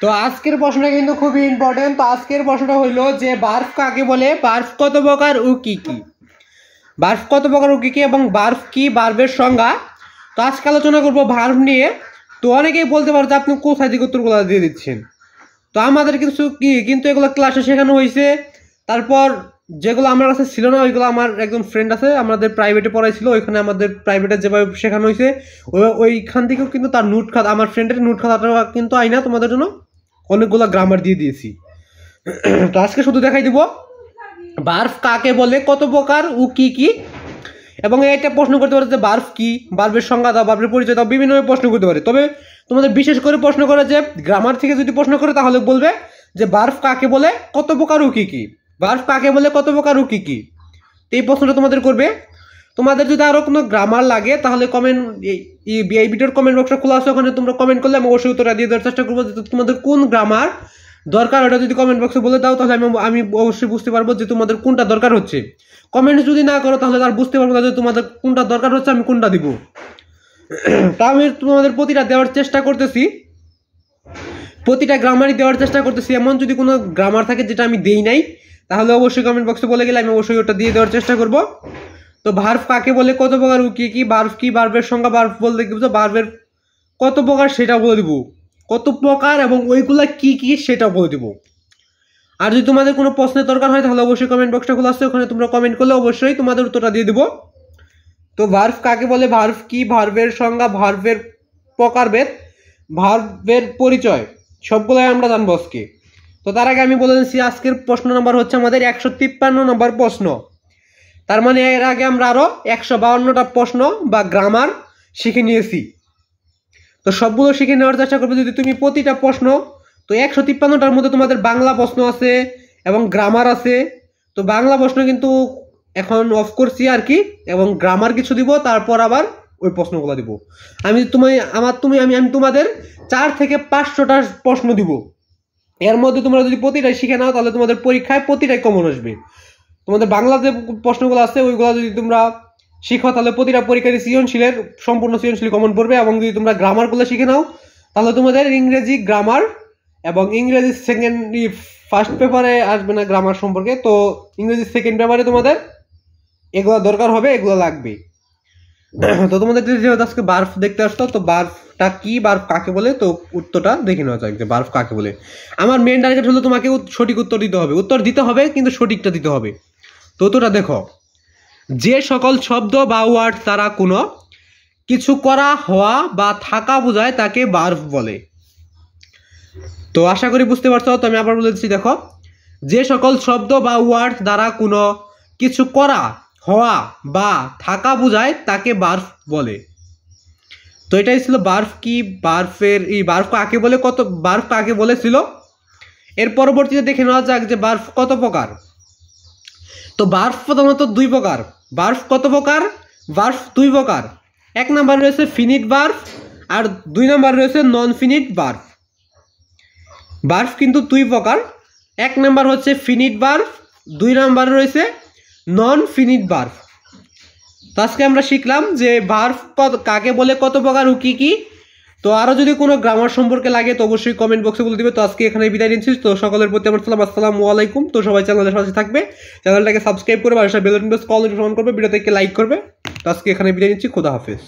তো আজকের প্রশ্নটা কিন্তু খুবই ইম্পর্টেন্ট। তো আজকের প্রশ্নটা হইলো যে বার্ফ কাকে বলে, বার্ফ কত প্রকার ও কি কি, বার্ফ কত প্রকার ও কি কি এবং বার্ফ কি, বার্ফের সংজ্ঞা। তো আজকে আলোচনা করবো বার্ফ নিয়ে। তো অনেকেই বলতে পারো যে আপনি কোথায় থেকে উত্তরগুলো দিয়ে দিচ্ছেন। তো আমাদের কিছু কি কিন্তু এগুলো ক্লাসে শেখানো হয়েছে। তারপর যেগুলো আমার কাছে ছিল না ওইগুলো আমার একজন ফ্রেন্ড আছে, আমাদের প্রাইভেটে পড়াইছিল, ওইখানে আমাদের প্রাইভেটে যেভাবে শেখানো হয়েছে ওইখান থেকেও কিন্তু তার নোট খাতা, আমার ফ্রেন্ডের নোট খাতাটা কিন্তু আইনা তোমাদের জন্য অনেকগুলো গ্রামার দিয়ে দিয়েছি। তো আজকে শুধু দেখাই দিব বার্ফ কাকে বলে, কত প্রকার ও কি কি, এবং এটা প্রশ্ন করতে পারে যে বার্ফ কি, বার্ফের সংজ্ঞা দাও, বার্ফের পরিচয় দাও, বিভিন্নভাবে প্রশ্ন করতে পারে। তবে তোমাদের বিশেষ করে প্রশ্ন করে যে গ্রামার থেকে যদি প্রশ্ন করে তাহলে বলবে যে বার্ফ কাকে বলে, কত প্রকার ও কি কি, বার্ফ কাকে বলে, কত প্রকার ও কি কি। এই প্রশ্নটা তোমাদের করবে। তোমাদের যদি আরো কোনো গ্রামার লাগে তাহলে কমেন্ট, এই ভিডিওর কমেন্ট বক্সটা খোলা আছে, ওখানে তোমরা কমেন্ট করলে আমি অবশ্যই উত্তরটা দিয়ে দেওয়ার চেষ্টা করবো। যে তোমাদের কোন গ্রামার দরকার ওটা যদি কমেন্ট বক্সে বলে দাও তাহলে আমি অবশ্যই বুঝতে পারবো যে তোমাদের কোনটা দরকার হচ্ছে। কমেন্ট যদি না করো তাহলে আর বুঝতে পারবো না যে তোমাদের কোনটা দরকার হচ্ছে, আমি কোনটা দিব। তা আমি তোমাদের প্রতিটা দেওয়ার চেষ্টা করতেছি, প্রতিটা গ্রামারই দেওয়ার চেষ্টা করতেছি। এমন যদি কোনো গ্রামার থাকে যেটা আমি দেই নাই তাহলে অবশ্যই কমেন্ট বক্সে বলে গেলে আমি অবশ্যই ওটা দিয়ে দেওয়ার চেষ্টা করব। তো ভার্ব কাকে বলে, কত প্রকার ও কি কি, বার্ফ কি, বার্বের সংজ্ঞা, বার্ফ বলতে কি বুঝো, বার্বের কত প্রকার সেটা বলে দিব, কত প্রকার এবং ওইগুলা কি কি সেটা বলে দিব। আর যদি তোমাদের কোনো প্রশ্নের দরকার হয় তাহলে অবশ্যই কমেন্ট বক্সটা খোলা আছে, ওখানে তোমরা কমেন্ট করলে অবশ্যই তোমাদের উত্তরটা দিয়ে দিব। তো ভার্ব কাকে বলে, ভার্ব কি, ভার্বের সংজ্ঞা, ভার্বের প্রকারভেদ, ভার্বের পরিচয়, সবগুলোই আমরা জানবো আজকে। তো তার আগে আমি বলে দিচ্ছি আজকের প্রশ্ন নাম্বার হচ্ছে আমাদের 153 নম্বর প্রশ্ন। তার মানে এর আগে আমরা আরো 152টা প্রশ্ন বা গ্রামার শিখে নিয়েছি। তো সবগুলো শিখে নেওয়ার চেষ্টা করবে যদি তুমি প্রতিটা প্রশ্ন। তো 153টার মধ্যে তোমাদের বাংলা প্রশ্ন আছে এবং গ্রামার আছে। তো বাংলা প্রশ্ন কিন্তু এখন অফ করছি আর কি, এবং গ্রামার কিছু দিব, তারপর আবার ওই প্রশ্নগুলো দিব। আমি তোমাদের 4 থেকে 500টা প্রশ্ন দিব। এর মধ্যে তোমরা যদি প্রতিটাই শিখে নাও তাহলে তোমাদের পরীক্ষায় প্রতিটাই কমন আসবে। তোমাদের বাংলা যে প্রশ্নগুলো আছে ওইগুলো যদি তোমরা শিখো তাহলে প্রতিটা পরীক্ষায় সৃজনশীলের সম্পূর্ণ সৃজনশীল কমন পড়বে। এবং যদি তোমরা গ্রামারগুলো শিখে নাও তাহলে তোমাদের ইংরেজি গ্রামার এবং ইংরেজি ফার্স্ট পেপারে আসবে না গ্রামার সম্পর্কে, তো ইংরেজি সেকেন্ড পেপারে তোমাদের এগুলো দরকার হবে, এগুলো লাগবে। তো তোমাদের যেহেতু আজকে বার্ফ দেখতে আসতো, তো বার্ফটা কি, বার্ফ কাকে বলে, তো উত্তরটা দেখে নেওয়া যাক যে বার্ফ কাকে বলে। আমার মেন টার্গেট হলো তোমাকে সঠিক উত্তর দিতে হবে, উত্তর দিতে হবে কিন্তু সঠিকটা দিতে হবে। তো উত্তরটা দেখো, যে সকল শব্দ বা ওয়ার্ড দ্বারা কোনো কিছু করা, হওয়া বা থাকা বোঝায় তাকে বার্ফ বলে। তো আশা করি বুঝতে পারছো। তো আমি আবার বলেছি, দেখো, যে সকল শব্দ বা ওয়ার্ড দ্বারা কোনো কিছু করা, হওয়া বা থাকা বোঝায় তাকে বার্ফ বলে। তো এটাই ছিল বার্ফ কি, বার্ফের এই বার্ফ কাকে বলে, কত বার্ফ কাকে বলেছিল। এর পরবর্তীতে দেখে নেওয়া যাক যে বার্ফ কত প্রকার। তো বার্ফ প্রধানত 2 প্রকার। বার্ফ কত প্রকার, বার্ফ 2 প্রকার। 1 নাম্বার রয়েছে ফিনিট বার্ফ আর 2 নাম্বার রয়েছে নন ফিনিট বার্ফ। বার্ফ কিন্তু 2 প্রকার। 1 নাম্বার হচ্ছে ফিনিট বার্ফ, 2 নাম্বার রয়েছে নন ফিনিট বার্ফ। তো আজকে আমরা শিখলাম যে বার্ফ কাকে বলে, কত প্রকার ও কি কি। তো আরো যদি কোনো গ্রামার সম্পর্কে লাগে তো অবশ্যই কমেন্ট বক্সে বলে দিবে। তো আজকে এখানে বিদায় নিচ্ছি। তো সকলের প্রতি আমার সালাম, আসসালামু আলাইকুম। তো সবাই চ্যানেলের সাথে থাকবে, চ্যানেলটাকে সাবস্ক্রাইব করে পাশে বেল আইকনটা অল অন করবে, ভিডিওতে লাইক করবে। তো আজকে এখানে বিদায় নিচ্ছি, খোদা হাফেজ।